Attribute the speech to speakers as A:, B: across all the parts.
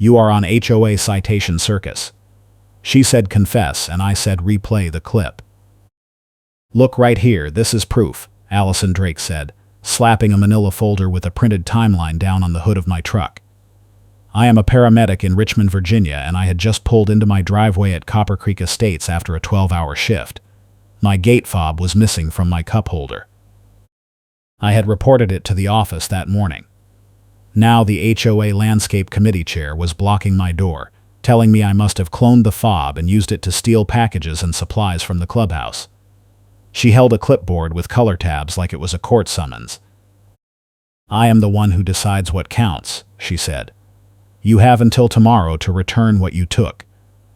A: You are on HOA citation circus. She said confess, and I said replay the clip. Look right here, this is proof, Allison Drake said, slapping a manila folder with a printed timeline down on the hood of my truck. I am a paramedic in Richmond, Virginia, and I had just pulled into my driveway at Copper Creek Estates after a 12-hour shift. My gate fob was missing from my cup holder. I had reported it to the office that morning. Now the HOA Landscape Committee chair was blocking my door, telling me I must have cloned the fob and used it to steal packages and supplies from the clubhouse. She held a clipboard with color tabs like it was a court summons. I am the one who decides what counts, she said. You have until tomorrow to return what you took,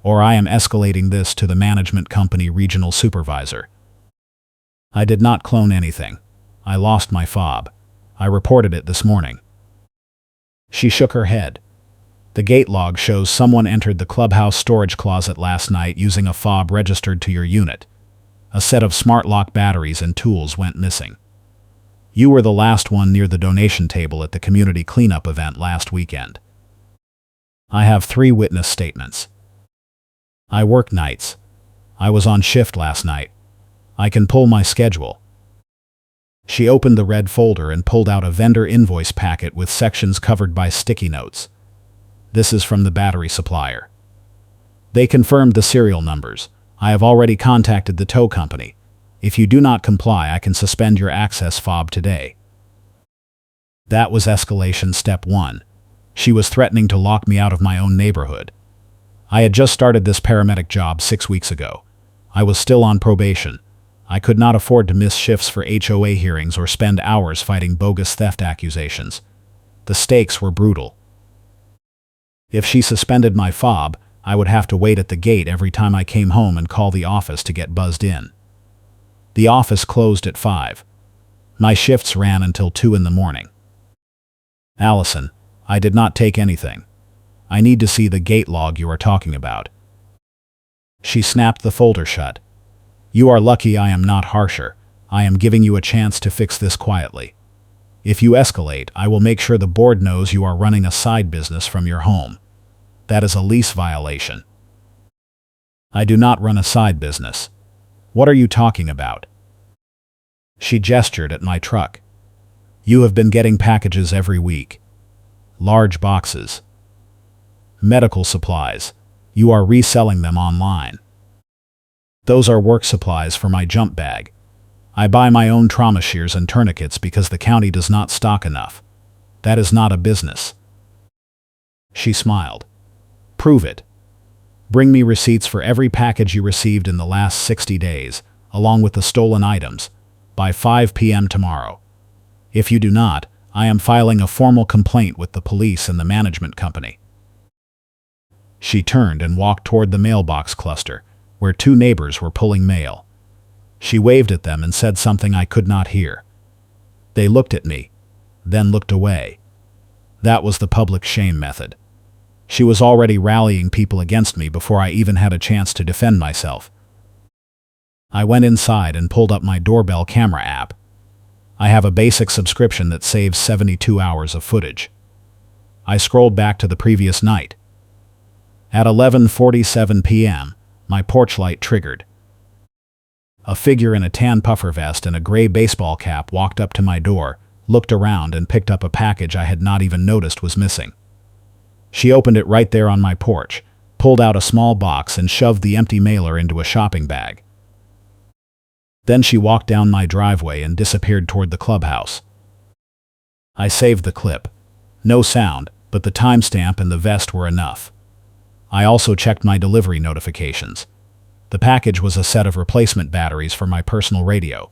A: or I am escalating this to the management company regional supervisor. I did not clone anything. I lost my fob. I reported it this morning. She shook her head. The gate log shows someone entered the clubhouse storage closet last night using a fob registered to your unit. A set of smart lock batteries and tools went missing. You were the last one near the donation table at the community cleanup event last weekend. I have 3 witness statements. I work nights. I was on shift last night. I can pull my schedule. She opened the red folder and pulled out a vendor invoice packet with sections covered by sticky notes. This is from the battery supplier. They confirmed the serial numbers. I have already contacted the tow company. If you do not comply, I can suspend your access fob today. That was escalation step 1. She was threatening to lock me out of my own neighborhood. I had just started this paramedic job 6 weeks ago. I was still on probation. I could not afford to miss shifts for HOA hearings or spend hours fighting bogus theft accusations. The stakes were brutal. If she suspended my fob, I would have to wait at the gate every time I came home and call the office to get buzzed in. The office closed at 5. My shifts ran until 2 in the morning. Allison, I did not take anything. I need to see the gate log you are talking about. She snapped the folder shut. You are lucky I am not harsher. I am giving you a chance to fix this quietly. If you escalate, I will make sure the board knows you are running a side business from your home. That is a lease violation. I do not run a side business. What are you talking about? She gestured at my truck. You have been getting packages every week. Large boxes. Medical supplies. You are reselling them online. Those are work supplies for my jump bag. I buy my own trauma shears and tourniquets because the county does not stock enough. That is not a business. She smiled. Prove it. Bring me receipts for every package you received in the last 60 days, along with the stolen items, by 5 p.m. tomorrow. If you do not, I am filing a formal complaint with the police and the management company. She turned and walked toward the mailbox cluster, where 2 neighbors were pulling mail. She waved at them and said something I could not hear. They looked at me, then looked away. That was the public shame method. She was already rallying people against me before I even had a chance to defend myself. I went inside and pulled up my Doorbell camera app. I have a basic subscription that saves 72 hours of footage. I scrolled back to the previous night. At 11:47 p.m., my porch light triggered. A figure in a tan puffer vest and a gray baseball cap walked up to my door, looked around, and picked up a package I had not even noticed was missing. She opened it right there on my porch, pulled out a small box, and shoved the empty mailer into a shopping bag. Then she walked down my driveway and disappeared toward the clubhouse. I saved the clip. No sound, but the timestamp and the vest were enough. I also checked my delivery notifications. The package was a set of replacement batteries for my personal radio.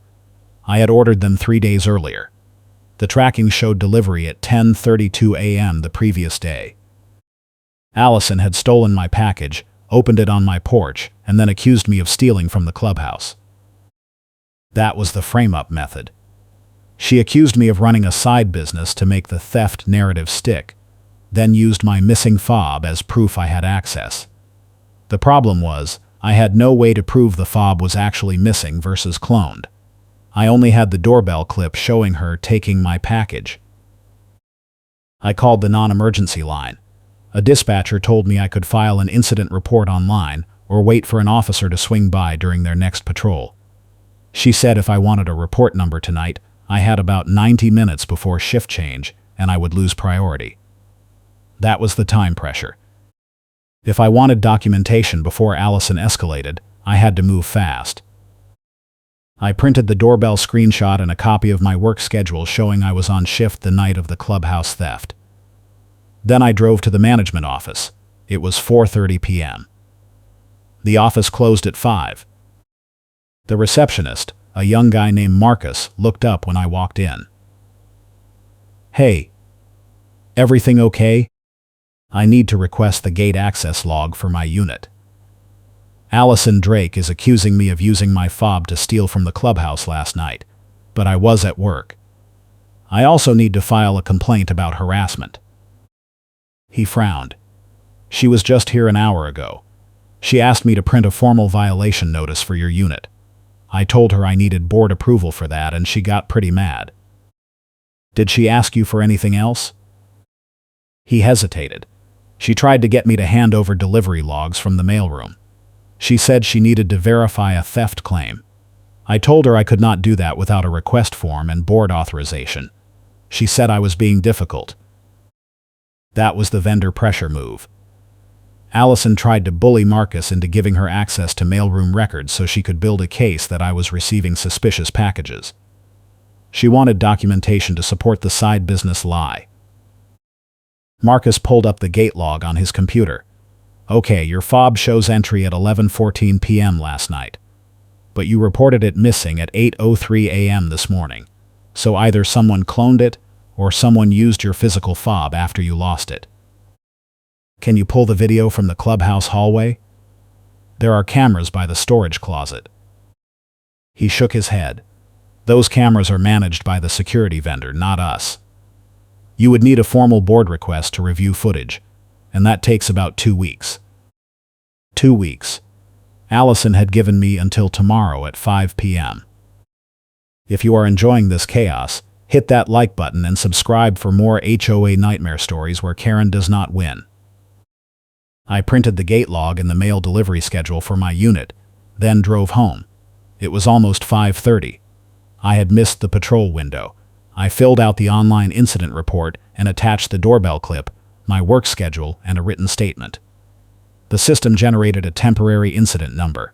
A: I had ordered them 3 days earlier. The tracking showed delivery at 10:32 a.m. the previous day. Allison had stolen my package, opened it on my porch, and then accused me of stealing from the clubhouse. That was the frame-up method. She accused me of running a side business to make the theft narrative stick, then used my missing fob as proof I had access. The problem was, I had no way to prove the fob was actually missing versus cloned. I only had the doorbell clip showing her taking my package. I called the non-emergency line. A dispatcher told me I could file an incident report online or wait for an officer to swing by during their next patrol. She said if I wanted a report number tonight, I had about 90 minutes before shift change and I would lose priority. That was the time pressure. If I wanted documentation before Allison escalated, I had to move fast. I printed the doorbell screenshot and a copy of my work schedule showing I was on shift the night of the clubhouse theft. Then I drove to the management office. It was 4:30 p.m. The office closed at 5. The receptionist, a young guy named Marcus, looked up when I walked in. "Hey, everything okay? I need to request the gate access log for my unit. Allison Drake is accusing me of using my fob to steal from the clubhouse last night, but I was at work. I also need to file a complaint about harassment." He frowned. "She was just here an hour ago. She asked me to print a formal violation notice for your unit. I told her I needed board approval for that and she got pretty mad." "Did she ask you for anything else?" He hesitated. "She tried to get me to hand over delivery logs from the mailroom. She said she needed to verify a theft claim. I told her I could not do that without a request form and board authorization. She said I was being difficult." That was the vendor pressure move. Allison tried to bully Marcus into giving her access to mailroom records so she could build a case that I was receiving suspicious packages. She wanted documentation to support the side business lie. Marcus pulled up the gate log on his computer. "Okay, your fob shows entry at 11:14 p.m. last night. But you reported it missing at 8:03 a.m. this morning. So either someone cloned it, or someone used your physical fob after you lost it. Can you pull the video from the clubhouse hallway? There are cameras by the storage closet." He shook his head. "Those cameras are managed by the security vendor, not us. You would need a formal board request to review footage, and that takes about 2 weeks. 2 weeks. Allison had given me until tomorrow at 5 p.m. If you are enjoying this chaos, hit that like button and subscribe for more HOA nightmare stories where Karen does not win." I printed the gate log and the mail delivery schedule for my unit, then drove home. It was almost 5:30. I had missed the patrol window. I filled out the online incident report and attached the doorbell clip, my work schedule, and a written statement. The system generated a temporary incident number.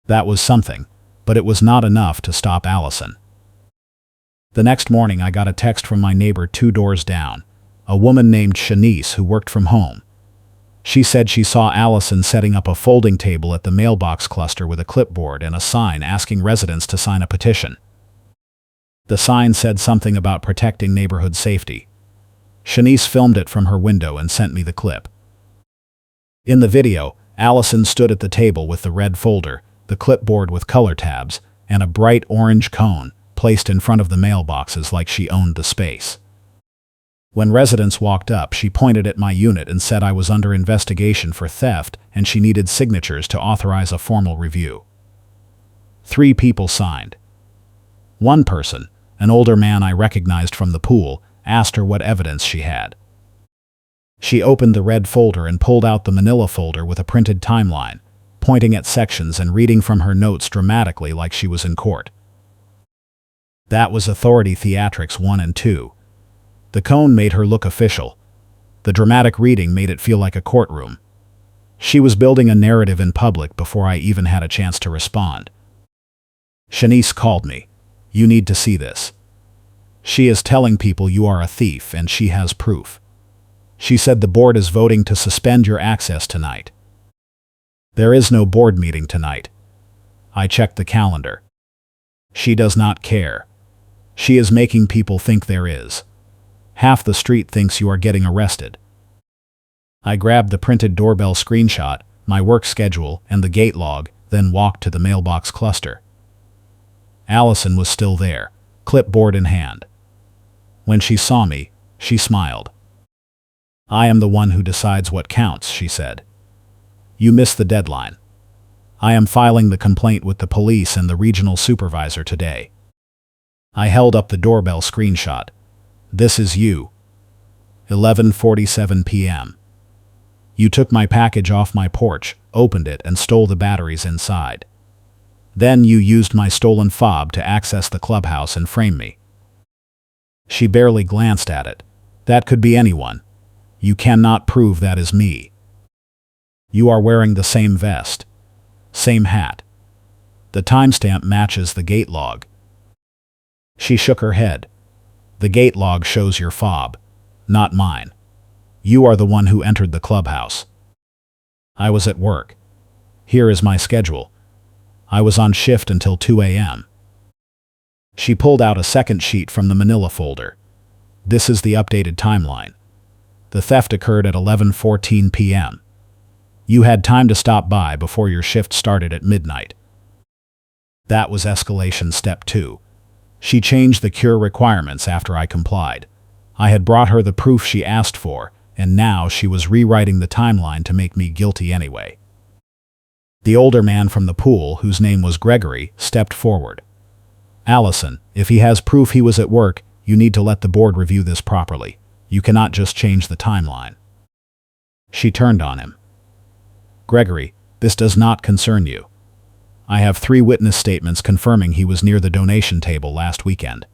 A: That was something, but it was not enough to stop Allison. The next morning I got a text from my neighbor 2 doors down, a woman named Shanice who worked from home. She said she saw Allison setting up a folding table at the mailbox cluster with a clipboard and a sign asking residents to sign a petition. The sign said something about protecting neighborhood safety. Shanice filmed it from her window and sent me the clip. In the video, Allison stood at the table with the red folder, the clipboard with color tabs, and a bright orange cone placed in front of the mailboxes like she owned the space. When residents walked up, she pointed at my unit and said I was under investigation for theft and she needed signatures to authorize a formal review. 3 people signed. One person, an older man I recognized from the pool, asked her what evidence she had. She opened the red folder and pulled out the manila folder with a printed timeline, pointing at sections and reading from her notes dramatically like she was in court. That was Authority Theatrics 1 and 2. The cone made her look official. The dramatic reading made it feel like a courtroom. She was building a narrative in public before I even had a chance to respond. Shanice called me. "You need to see this. She is telling people you are a thief and she has proof. She said the board is voting to suspend your access tonight." There is no board meeting tonight. I checked the calendar. She does not care. She is making people think there is. Half the street thinks you are getting arrested. I grabbed the printed doorbell screenshot, my work schedule, and the gate log, then walked to the mailbox cluster. Allison was still there, clipboard in hand. When she saw me, she smiled. "I am the one who decides what counts," she said. "You missed the deadline. I am filing the complaint with the police and the regional supervisor today." I held up the doorbell screenshot. "This is you. 11:47 p.m. You took my package off my porch, opened it, and stole the batteries inside. Then you used my stolen fob to access the clubhouse and frame me. She barely glanced at it. That could be anyone. You cannot prove that is me. You are wearing the same vest. Same hat. The timestamp matches the gate log. She shook her head. The gate log shows your fob, not mine. You are the one who entered the clubhouse. I was at work. Here is my schedule. I was on shift until 2 a.m. She pulled out a second sheet from the manila folder. This is the updated timeline. The theft occurred at 11:14 p.m. You had time to stop by before your shift started at midnight. That was escalation step 2. She changed the cure requirements after I complied. I had brought her the proof she asked for, and now she was rewriting the timeline to make me guilty anyway. The older man from the pool, whose name was Gregory, stepped forward. Allison, if he has proof he was at work, you need to let the board review this properly. You cannot just change the timeline. She turned on him. Gregory, this does not concern you. I have 3 witness statements confirming he was near the donation table last weekend.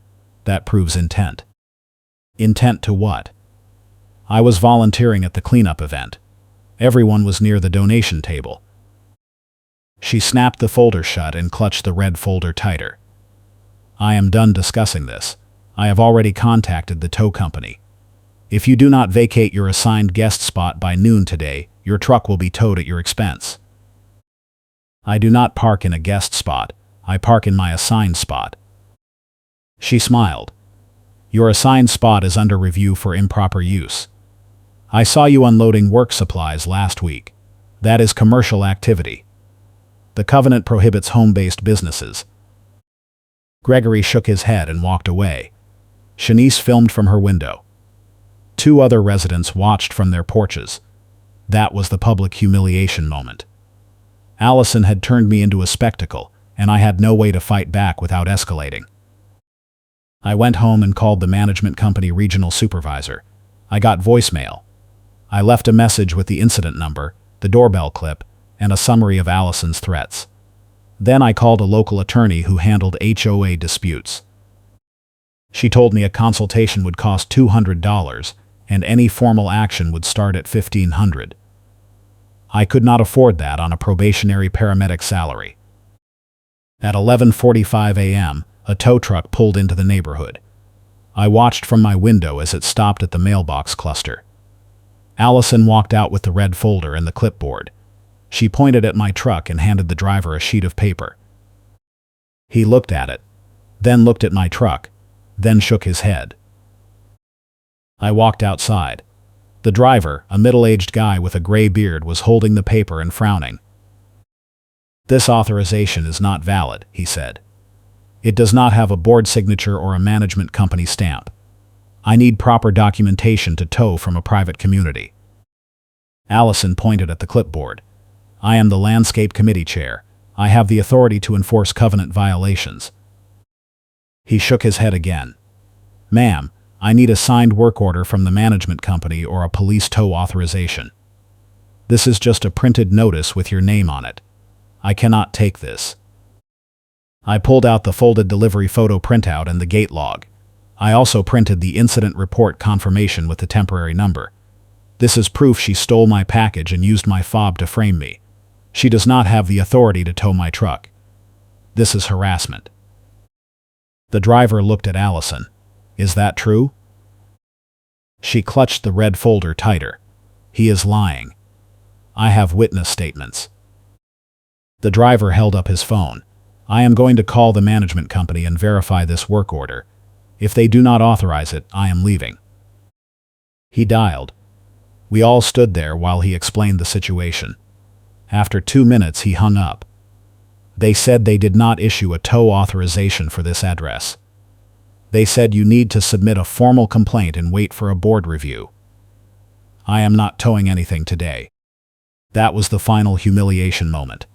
A: That proves intent. Intent to what? I was volunteering at the cleanup event. Everyone was near the donation table. She snapped the folder shut and clutched the red folder tighter. I am done discussing this. I have already contacted the tow company. If you do not vacate your assigned guest spot by noon today, your truck will be towed at your expense. I do not park in a guest spot. I park in my assigned spot. She smiled. Your assigned spot is under review for improper use. I saw you unloading work supplies last week. That is commercial activity. The covenant prohibits home-based businesses. Gregory shook his head and walked away. Shanice filmed from her window. 2 other residents watched from their porches. That was the public humiliation moment. Allison had turned me into a spectacle, and I had no way to fight back without escalating. I went home and called the management company regional supervisor. I got voicemail. I left a message with the incident number, the doorbell clip, and a summary of Allison's threats. Then I called a local attorney who handled HOA disputes. She told me a consultation would cost $200, and any formal action would start at $1,500. I could not afford that on a probationary paramedic salary. At 11:45 a.m., a tow truck pulled into the neighborhood. I watched from my window as it stopped at the mailbox cluster. Allison walked out with the red folder and the clipboard. She pointed at my truck and handed the driver a sheet of paper. He looked at it, then looked at my truck, then shook his head. I walked outside. The driver, a middle-aged guy with a gray beard, was holding the paper and frowning. This authorization is not valid, he said. It does not have a board signature or a management company stamp. I need proper documentation to tow from a private community. Allison pointed at the clipboard. I am the landscape committee chair. I have the authority to enforce covenant violations. He shook his head again. Ma'am, I need a signed work order from the management company or a police tow authorization. This is just a printed notice with your name on it. I cannot take this. I pulled out the folded delivery photo printout and the gate log. I also printed the incident report confirmation with the temporary number. This is proof she stole my package and used my fob to frame me. She does not have the authority to tow my truck. This is harassment. The driver looked at Allison. Is that true? She clutched the red folder tighter. He is lying. I have witness statements. The driver held up his phone. I am going to call the management company and verify this work order. If they do not authorize it, I am leaving. He dialed. We all stood there while he explained the situation. After 2 minutes, he hung up. They said they did not issue a tow authorization for this address. They said you need to submit a formal complaint and wait for a board review. I am not towing anything today. That was the final humiliation moment.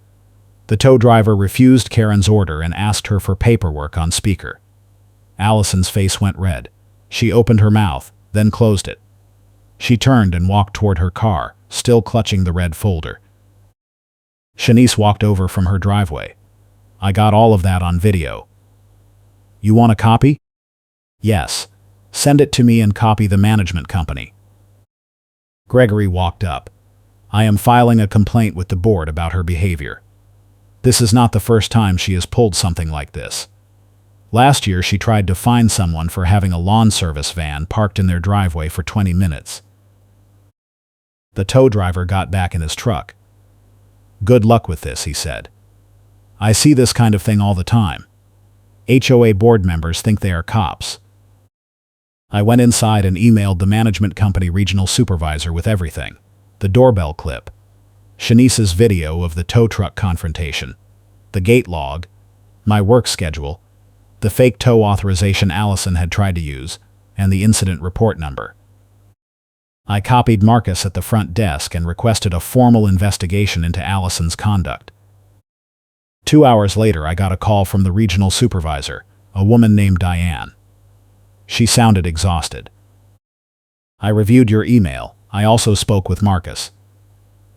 A: The tow driver refused Karen's order and asked her for paperwork on speaker. Allison's face went red. She opened her mouth, then closed it. She turned and walked toward her car, still clutching the red folder. Shanice walked over from her driveway. I got all of that on video. You want a copy? Yes. Send it to me and copy the management company. Gregory walked up. I am filing a complaint with the board about her behavior. This is not the first time she has pulled something like this. Last year she tried to fine someone for having a lawn service van parked in their driveway for 20 minutes. The tow driver got back in his truck. Good luck with this, he said. I see this kind of thing all the time. HOA board members think they are cops. I went inside and emailed the management company regional supervisor with everything. The doorbell clip, Shanice's video of the tow truck confrontation, the gate log, my work schedule, the fake tow authorization Allison had tried to use, and the incident report number. I copied Marcus at the front desk and requested a formal investigation into Allison's conduct. 2 hours later, I got a call from the regional supervisor, a woman named Diane. She sounded exhausted. I reviewed your email. I also spoke with Marcus.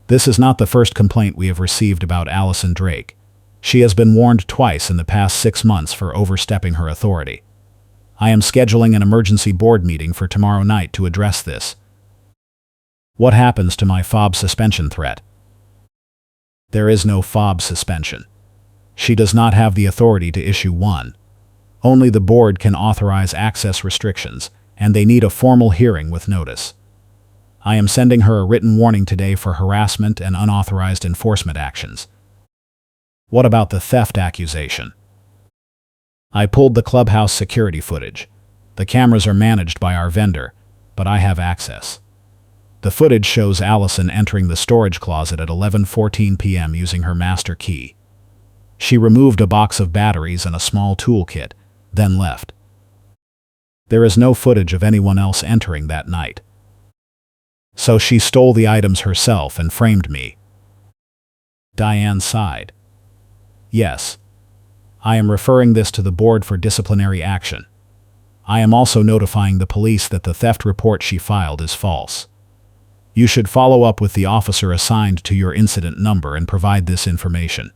A: This is not the first complaint we have received about Allison Drake. She has been warned twice in the past 6 months for overstepping her authority. I am scheduling an emergency board meeting for tomorrow night to address this. What happens to my FOB suspension threat? There is no FOB suspension. She does not have the authority to issue one. Only the board can authorize access restrictions, and they need a formal hearing with notice. I am sending her a written warning today for harassment and unauthorized enforcement actions. What about the theft accusation? I pulled the clubhouse security footage. The cameras are managed by our vendor, but I have access. The footage shows Allison entering the storage closet at 11:14 p.m. using her master key. She removed a box of batteries and a small toolkit, then left. There is no footage of anyone else entering that night. So she stole the items herself and framed me. Diane sighed. Yes. I am referring this to the board for disciplinary action. I am also notifying the police that the theft report she filed is false. You should follow up with the officer assigned to your incident number and provide this information.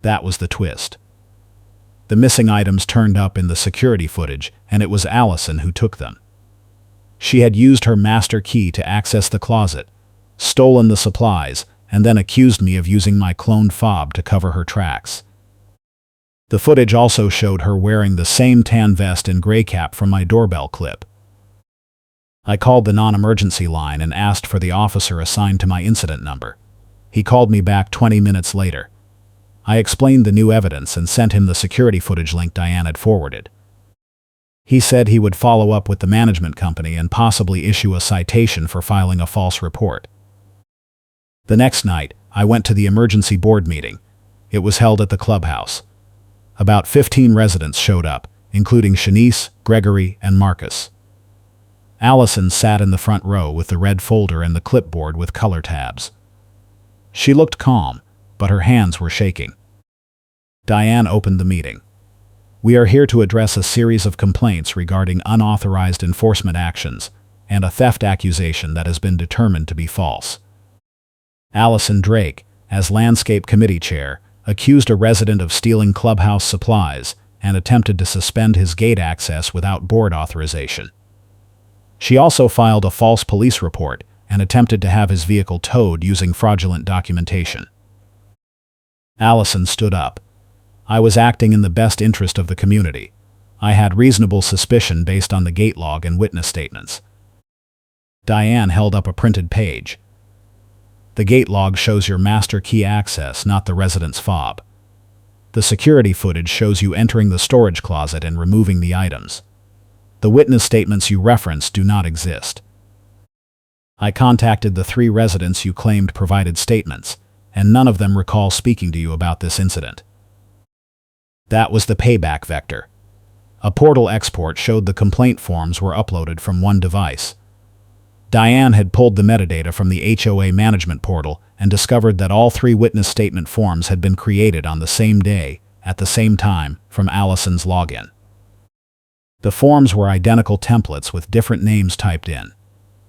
A: That was the twist. The missing items turned up in the security footage, and it was Allison who took them. She had used her master key to access the closet, stolen the supplies, and then accused me of using my cloned fob to cover her tracks. The footage also showed her wearing the same tan vest and gray cap from my doorbell clip. I called the non-emergency line and asked for the officer assigned to my incident number. He called me back 20 minutes later. I explained the new evidence and sent him the security footage link Diane had forwarded. He said he would follow up with the management company and possibly issue a citation for filing a false report. The next night, I went to the emergency board meeting. It was held at the clubhouse. About 15 residents showed up, including Shanice, Gregory, and Marcus. Allison sat in the front row with the red folder and the clipboard with color tabs. She looked calm, but her hands were shaking. Diane opened the meeting. We are here to address a series of complaints regarding unauthorized enforcement actions and a theft accusation that has been determined to be false. Allison Drake, as landscape committee chair, accused a resident of stealing clubhouse supplies and attempted to suspend his gate access without board authorization. She also filed a false police report and attempted to have his vehicle towed using fraudulent documentation. Allison stood up. I was acting in the best interest of the community. I had reasonable suspicion based on the gate log and witness statements. Diane held up a printed page. The gate log shows your master key access, not the resident's fob. The security footage shows you entering the storage closet and removing the items. The witness statements you referenced do not exist. I contacted the 3 residents you claimed provided statements, and none of them recall speaking to you about this incident. That was the payback vector. A portal export showed the complaint forms were uploaded from one device. Diane had pulled the metadata from the HOA management portal and discovered that all 3 witness statement forms had been created on the same day, at the same time, from Allison's login. The forms were identical templates with different names typed in.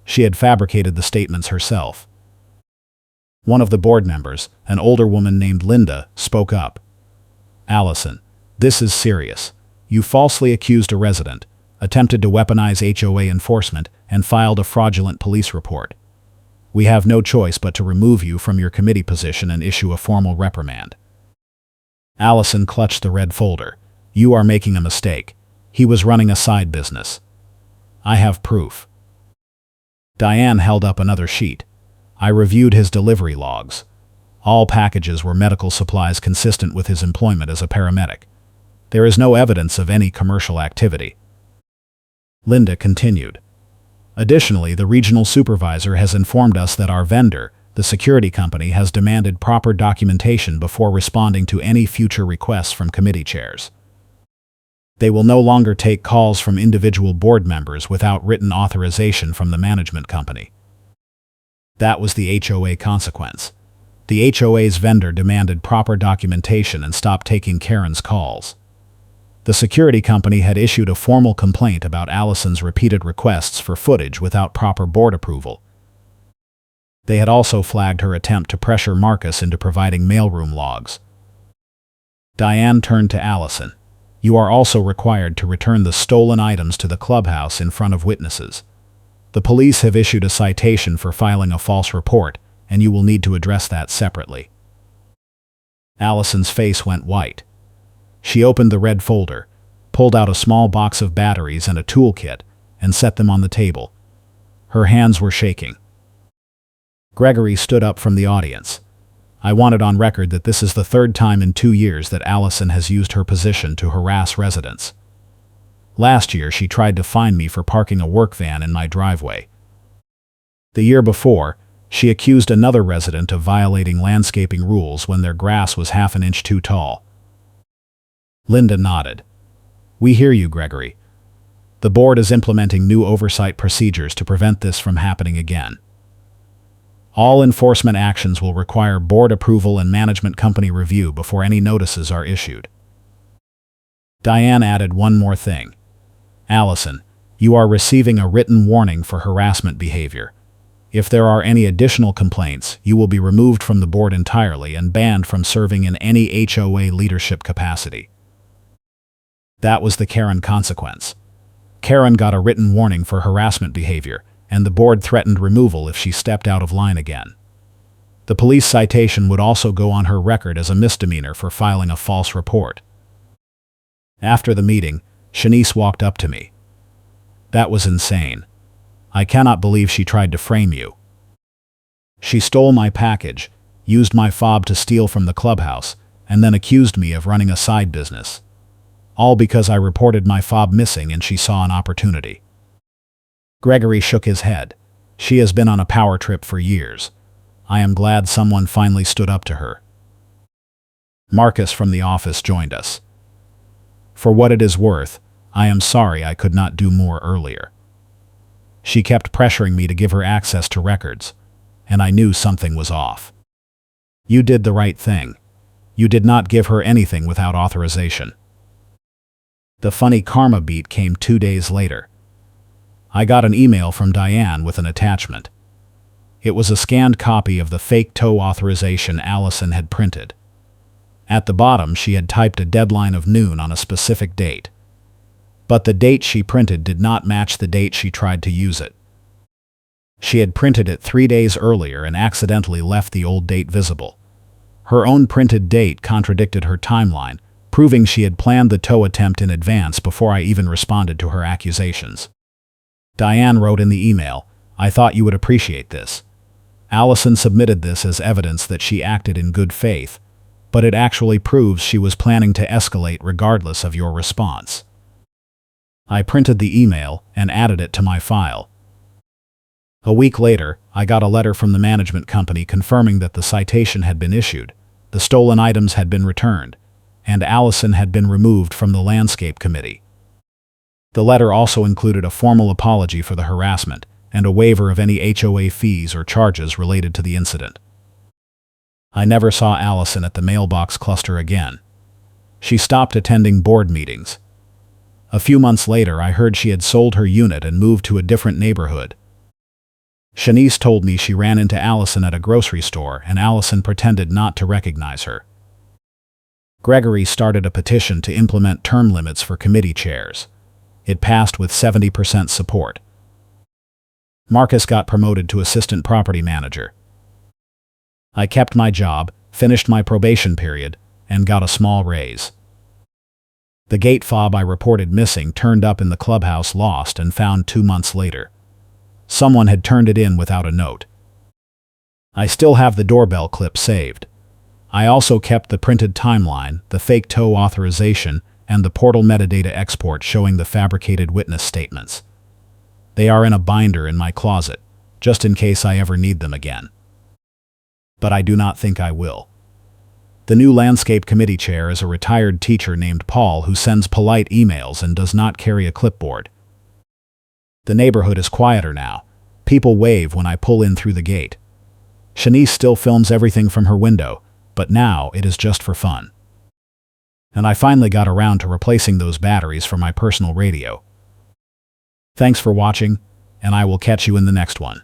A: She had fabricated the statements herself. One of the board members, an older woman named Linda, spoke up. "Allison, this is serious. You falsely accused a resident, attempted to weaponize HOA enforcement, and filed a fraudulent police report. We have no choice but to remove you from your committee position and issue a formal reprimand." Allison clutched the red folder. "You are making a mistake. He was running a side business. I have proof." Diane held up another sheet. I reviewed his delivery logs. All packages were medical supplies consistent with his employment as a paramedic. There is no evidence of any commercial activity. Linda continued. "Additionally, the regional supervisor has informed us that our vendor, the security company, has demanded proper documentation before responding to any future requests from committee chairs. They will no longer take calls from individual board members without written authorization from the management company." That was the HOA consequence. The HOA's vendor demanded proper documentation and stopped taking Karen's calls. The security company had issued a formal complaint about Allison's repeated requests for footage without proper board approval. They had also flagged her attempt to pressure Marcus into providing mailroom logs. Diane turned to Allison. "You are also required to return the stolen items to the clubhouse in front of witnesses. The police have issued a citation for filing a false report, and you will need to address that separately." Allison's face went white. She opened the red folder, pulled out a small box of batteries and a toolkit, and set them on the table. Her hands were shaking. Gregory stood up from the audience. "I want it on record that this is the third time in 2 years that Allison has used her position to harass residents. Last year, she tried to fine me for parking a work van in my driveway. The year before, she accused another resident of violating landscaping rules when their grass was half an inch too tall." Linda nodded. "We hear you, Gregory. The board is implementing new oversight procedures to prevent this from happening again. All enforcement actions will require board approval and management company review before any notices are issued." Diane added one more thing. "Allison, you are receiving a written warning for harassment behavior. If there are any additional complaints, you will be removed from the board entirely and banned from serving in any HOA leadership capacity." That was the Karen consequence. Karen got a written warning for harassment behavior, and the board threatened removal if she stepped out of line again. The police citation would also go on her record as a misdemeanor for filing a false report. After the meeting, Shanice walked up to me. "That was insane. I cannot believe she tried to frame you. She stole my package, used my fob to steal from the clubhouse, and then accused me of running a side business. All because I reported my fob missing and she saw an opportunity." Gregory shook his head. "She has been on a power trip for years. I am glad someone finally stood up to her." Marcus from the office joined us. "For what it is worth, I am sorry I could not do more earlier. She kept pressuring me to give her access to records, and I knew something was off. You did the right thing. You did not give her anything without authorization." The funny karma beat came 2 days later. I got an email from Diane with an attachment. It was a scanned copy of the fake tow authorization Allison had printed. At the bottom, she had typed a deadline of noon on a specific date. But the date she printed did not match the date she tried to use it. She had printed it 3 days earlier and accidentally left the old date visible. Her own printed date contradicted her timeline, proving she had planned the tow attempt in advance before I even responded to her accusations. Diane wrote in the email, "I thought you would appreciate this. Allison submitted this as evidence that she acted in good faith, but it actually proves she was planning to escalate regardless of your response." I printed the email and added it to my file. A week later, I got a letter from the management company confirming that the citation had been issued, the stolen items had been returned, and Allison had been removed from the landscape committee. The letter also included a formal apology for the harassment and a waiver of any HOA fees or charges related to the incident. I never saw Allison at the mailbox cluster again. She stopped attending board meetings. A few months later, I heard she had sold her unit and moved to a different neighborhood. Shanice told me she ran into Allison at a grocery store and Allison pretended not to recognize her. Gregory started a petition to implement term limits for committee chairs. It passed with 70% support. Marcus got promoted to assistant property manager. I kept my job, finished my probation period, and got a small raise. The gate fob I reported missing turned up in the clubhouse lost and found 2 months later. Someone had turned it in without a note. I still have the doorbell clip saved. I also kept the printed timeline, the fake tow authorization, and the portal metadata export showing the fabricated witness statements. They are in a binder in my closet, just in case I ever need them again. But I do not think I will. The new landscape committee chair is a retired teacher named Paul who sends polite emails and does not carry a clipboard. The neighborhood is quieter now. People wave when I pull in through the gate. Shanice still films everything from her window, but now it is just for fun. And I finally got around to replacing those batteries for my personal radio. Thanks for watching, and I will catch you in the next one.